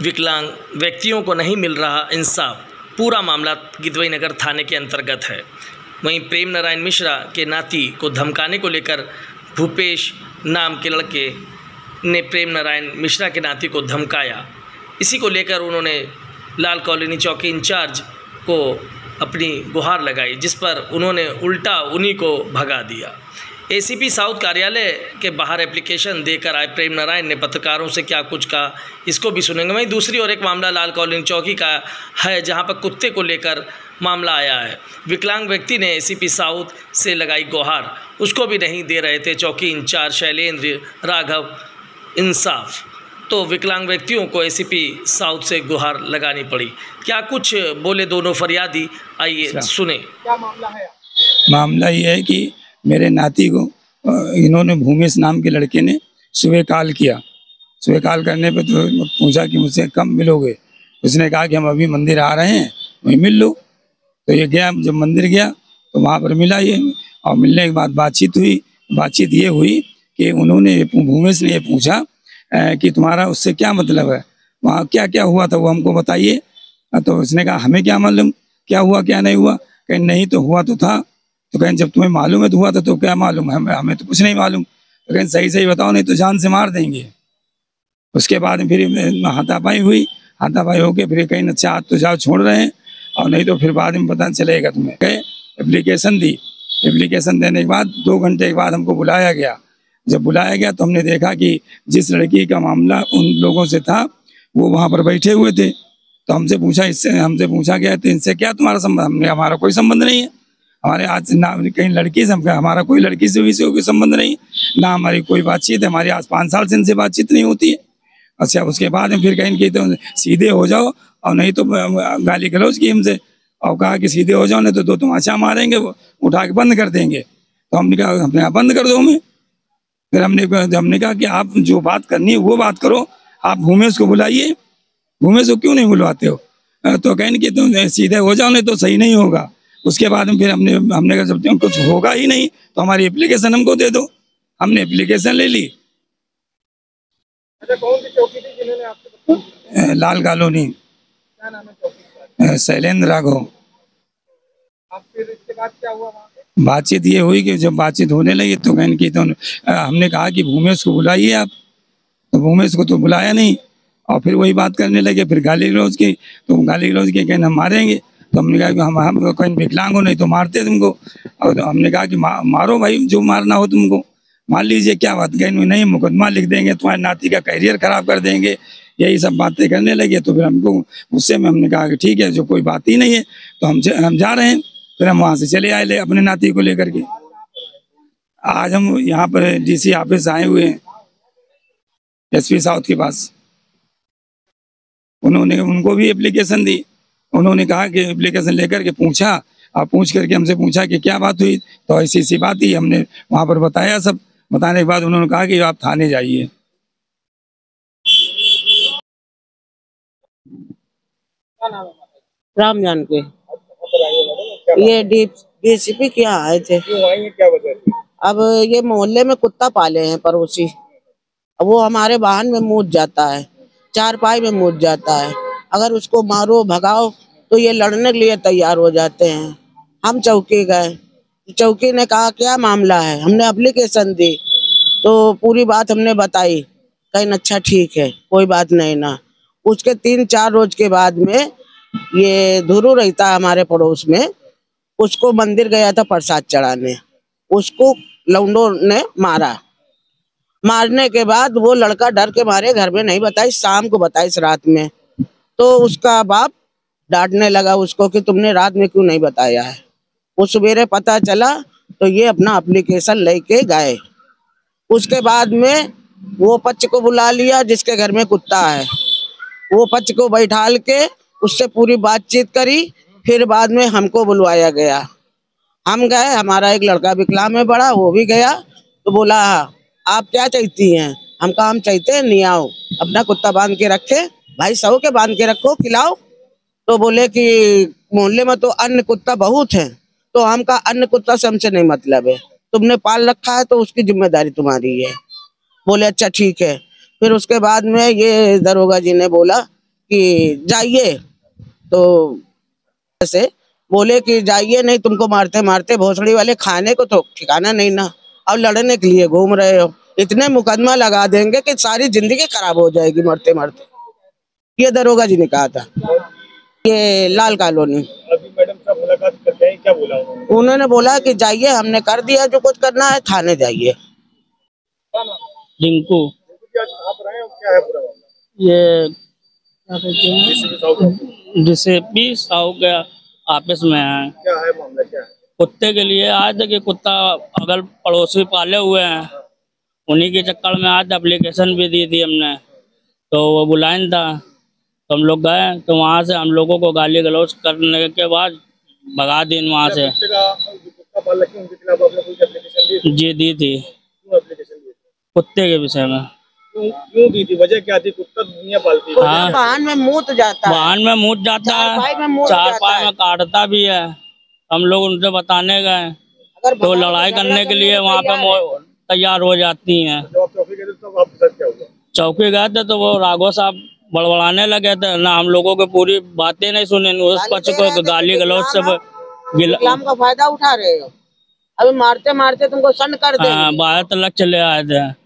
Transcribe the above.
विकलांग व्यक्तियों को नहीं मिल रहा इंसाफ। पूरा मामला गिदवई नगर थाने के अंतर्गत है। वहीं प्रेम नारायण मिश्रा के नाती को धमकाने को लेकर भूपेश नाम के लड़के ने प्रेम नारायण मिश्रा के नाती को धमकाया। इसी को लेकर उन्होंने लाल कॉलोनी चौकी इंचार्ज को अपनी गुहार लगाई, जिस पर उन्होंने उल्टा उन्हीं को भगा दिया। एसीपी साउथ कार्यालय के बाहर एप्लीकेशन देकर आए प्रेम नारायण ने पत्रकारों से क्या कुछ कहा, इसको भी सुनेंगे। वहीं दूसरी ओर एक मामला लाल कॉलोनी चौकी का है, जहां पर कुत्ते को लेकर मामला आया है। विकलांग व्यक्ति ने एसीपी साउथ से लगाई गुहार, उसको भी नहीं दे रहे थे चौकी इंचार्ज शैलेंद्र राघव इंसाफ। तो विकलांग व्यक्तियों को एसीपी साउथ से गुहार लगानी पड़ी। क्या कुछ बोले दोनों फरियादी, आइए सुने। क्या मामला है? मामला ये है कि मेरे नाती को इन्होंने भूमेश नाम के लड़के ने सुबह कॉल किया। सुबह कॉल करने पे तो पूछा कि मुझसे कब मिलोगे। उसने कहा कि हम अभी मंदिर आ रहे हैं, वहीं मिल लो। तो ये गया, जब मंदिर गया तो वहाँ पर मिला ये, और मिलने के बाद बातचीत हुई। बातचीत ये हुई कि उन्होंने, भूमेश ने ये पूछा कि तुम्हारा उससे क्या मतलब है, वहाँ क्या क्या हुआ था वो हमको बताइए। तो उसने कहा हमें क्या मालूम क्या हुआ क्या नहीं हुआ। कहीं नहीं तो हुआ तो था। तो कहीं जब तुम्हें मालूम है तो हुआ था, तो क्या मालूम है, हमें तो कुछ नहीं मालूम। तो कहीं सही सही बताओ, नहीं तो जान से मार देंगे। उसके बाद फिर हाथापाई हुई। हाथापाई होके फिर कहीं अच्छा हाथ तो जाओ छोड़ रहे हैं, और नहीं तो फिर बाद में पता चलेगा तुम्हें। गए, एप्लीकेशन दी। एप्लीकेशन देने के बाद 2 घंटे के बाद हमको बुलाया गया। जब बुलाया गया तो हमने देखा कि जिस लड़की का मामला उन लोगों से था वो वहाँ पर बैठे हुए थे। तो हमसे पूछा गया तो इनसे क्या तुम्हारा संबंध। हमने, हमारा कोई संबंध नहीं है, हमारे आज ना कहीं लड़की से, हमारा कोई लड़की से भी कोई संबंध नहीं, ना हमारी कोई बातचीत है। हमारी आज 5 साल से इनसे बातचीत नहीं होती है। अच्छा, उसके बाद में फिर कहीं की तो सीधे हो जाओ, और नहीं तो गाली गलौज की हमसे, और कहा कि सीधे हो जाओ नहीं तो 2 तमाचा मारेंगे, वो उठा के बंद कर देंगे। तो हमने कहा अपने आप बंद कर दो हमें। फिर हमने कहा कि आप जो बात करनी है वो बात करो, आप भूमेश को बुलाइए। भूमेश को क्यों नहीं बुलवाते हो? तो कहें कि तुम सीधे हो जाओ नहीं तो सही नहीं होगा। उसके बाद में फिर हमने कहा जब कुछ होगा ही नहीं तो हमारी एप्लीकेशन हमको दे दो। हमने एप्लीकेशन ले ली। अच्छा, कौन सी चौकी थी जिन्होंने आपको बताया? लाल कॉलोनी। क्या नाम है चौकी का? शैलेंद्र राघव। आप फिर इसके बाद क्या हुआ वहाँ पे? बातचीत ये हुई कि जब बातचीत होने लगी तो कहने की तो हमने कहा कि भूमेश को बुलाइए आप। तो भूमेश को तो बुलाया नहीं, और फिर वही बात करने लगे। फिर गाली गलौज की, तो गाली गलौज की कहने हम मारेंगे। तो हमने कहा कि हम कहीं विकलांग हो नहीं तो मारते तुमको। और तो हमने कहा कि मारो भाई, जो मारना हो तुमको मार लीजिए, क्या बात। कहीं नहीं, मुकदमा लिख देंगे, तुम्हारे नाती का करियर खराब कर देंगे, यही सब बातें करने लगे। तो फिर हमको गुस्से में हमने कहा कि ठीक है, जो कोई बात ही नहीं है तो हम जा रहे हैं। फिर हम वहाँ से चले आए अपने नाती को लेकर के। आज हम यहाँ पर डीसी ऑफिस आए हुए हैं, एसपी साउथ के पास। उनको भी एप्लीकेशन दी। उन्होंने कहा कि एप्लीकेशन लेकर के पूछा, और पूछ करके हमसे पूछा कि क्या बात हुई। तो ऐसी बात ही हमने वहाँ पर बताया। सब बताने के बाद उन्होंने कहा कि आप थाने जाइए। राम जान के ये डीसीपी क्या आए थे। क्या वजह थी? अब ये मोहल्ले में कुत्ता पाले हैं पड़ोसी, अब वो हमारे वाहन में मूत जाता है, चारपाई में मूत जाता है। अगर उसको मारो भगाओ तो ये लड़ने के लिए तैयार हो जाते हैं। हम चौकी गए, चौकी ने कहा क्या मामला है। हमने एप्लीकेशन दी तो पूरी बात हमने बताई। कहीं अच्छा ठीक है, कोई बात नहीं ना। उसके 3-4 रोज के बाद में ये धुरू रहता है हमारे पड़ोस में, उसको मंदिर गया था प्रसाद चढ़ाने, उसको लौंडों ने मारा। मारने के बाद वो लड़का डर के मारे घर में नहीं बताई, शाम को बताई रात में। तो उसका बाप डांटने लगा उसको कि तुमने रात में क्यों नहीं बताया है। वो सवेरे पता चला तो ये अपना एप्लीकेशन लेके गए। उसके बाद में वो पक्ष को बुला लिया जिसके घर में कुत्ता है, वो पक्ष को बैठाल के उससे पूरी बातचीत करी। फिर बाद में हमको बुलवाया गया, हम गए। हमारा एक लड़का विकलांग में बड़ा, वो भी गया। तो बोला आप क्या चाहती हैं? हम कहा हम चाहते हैं नहीं आओ, अपना कुत्ता बांध के रखे, भाई सौ के बांध के रखो, खिलाओ। तो बोले कि मोहल्ले में तो अन्य कुत्ता बहुत हैं। तो हम कहा अन्य कुत्ता से हमसे नहीं मतलब है, तुमने पाल रखा है तो उसकी जिम्मेदारी तुम्हारी है। बोले अच्छा ठीक है। फिर उसके बाद में ये दरोगा जी ने बोला कि जाइए, तो ऐसे बोले कि जाइए नहीं, तुमको मारते मारते भोसड़ी वाले, खाने को तो ठिकाना नहीं ना, अब लड़ने के लिए घूम रहे हो, इतने मुकदमा लगा देंगे कि सारी जिंदगी खराब हो जाएगी मरते मरते। ये दरोगा जी ने कहा था, ये लाल कॉलोनी। अभी मैडम साहब मुलाकात करते हैं, क्या बोला उन्होंने? उन्होंने बोला कि जाइए, हमने कर दिया जो कुछ करना है, थाने जाइए। रिंकू, आज कहाँ पर आए और क्या है पूरा मामला? ये क्या कहते हैं, DCP साहब को- DCP साहू के ऑफिस में है। क्या है मामला, क्या है? कुत्ते के लिए आए थे कि कुत्ता अगल पड़ोसी पाले हुए हैं, उन्हीं के चक्कर में आज एप्लीकेशन भी दी थी हमने, तो वो बुलाइन था, तो हम लोग गए, तो वहाँ से हम लोगों को गाली गलौज करने के बाद भगा दी वहाँ से। कुत्ते का जो कुत्ता पाल रखे हैं, उनके खिलाफ आपने कोई एप्लीकेशन दी थी? जी दी थी, क्यों एप्लीकेशन दी थी? कुत्ते के विषय में। क्यों दी थी? वजह क्या थी? कुत्ता दुनिया पालती है। हाँ, वाहन में मूत जाता है, वाहन में मुड़ जाता चारपाई में है, मुड़ चार जाता पाई है। में काटता भी है। हम लोग उनसे बताने गए अगर तो भगाओ लड़ाई झगड़ा करने के लिए को वहाँ पे तैयार है। तैयार हो जाती हैं। जब आप चौकी गए थे तब आपके साथ क्या हुआ? चौकी गए थे तो वो राघव साहब बड़बड़ाने लगे थे ना, हम लोगों की पूरी बातें नहीं सुनी, उस गाली पक्ष दे रहे को थे कि गाली गलौज से विकलांग का फायदा उठा रहे हो, अभी मारते मारते तुमको सन कर देंगे। बाहर तलक चले आए थे।